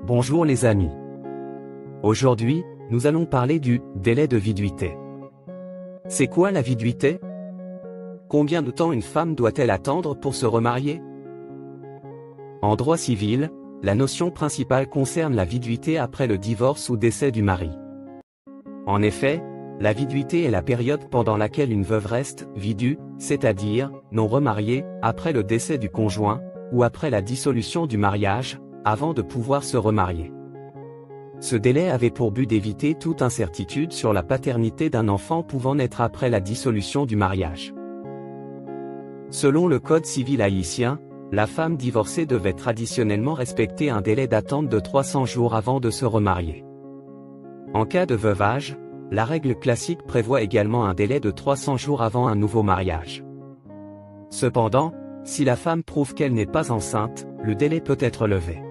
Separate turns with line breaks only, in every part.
Bonjour les amis. Aujourd'hui, nous allons parler du délai de viduité. C'est quoi la viduité? Combien de temps une femme doit-elle attendre pour se remarier? En droit civil, la notion principale concerne la viduité après le divorce ou décès du mari. En effet, la viduité est la période pendant laquelle une veuve reste vidue, c'est-à-dire non remariée, après le décès du conjoint, ou après la dissolution du mariage, avant de pouvoir se remarier. Ce délai avait pour but d'éviter toute incertitude sur la paternité d'un enfant pouvant naître après la dissolution du mariage. Selon le Code civil haïtien, la femme divorcée devait traditionnellement respecter un délai d'attente de 300 jours avant de se remarier. En cas de veuvage, la règle classique prévoit également un délai de 300 jours avant un nouveau mariage. Cependant, si la femme prouve qu'elle n'est pas enceinte, le délai peut être levé.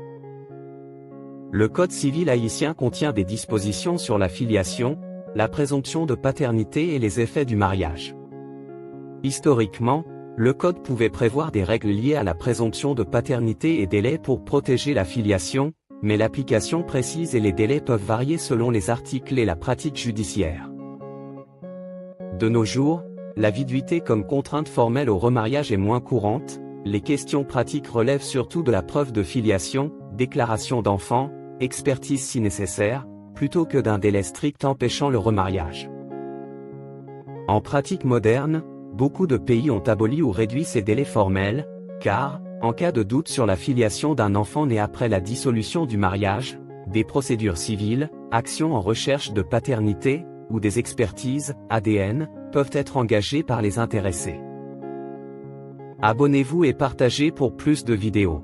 Le Code civil haïtien contient des dispositions sur la filiation, la présomption de paternité et les effets du mariage. Historiquement, le Code pouvait prévoir des règles liées à la présomption de paternité et délais pour protéger la filiation, mais l'application précise et les délais peuvent varier selon les articles et la pratique judiciaire. De nos jours, la viduité comme contrainte formelle au remariage est moins courante, les questions pratiques relèvent surtout de la preuve de filiation, déclaration d'enfant, expertise si nécessaire, plutôt que d'un délai strict empêchant le remariage. En pratique moderne, beaucoup de pays ont aboli ou réduit ces délais formels, car, en cas de doute sur la filiation d'un enfant né après la dissolution du mariage, des procédures civiles, actions en recherche de paternité, ou des expertises, ADN, peuvent être engagées par les intéressés. Abonnez-vous et partagez pour plus de vidéos.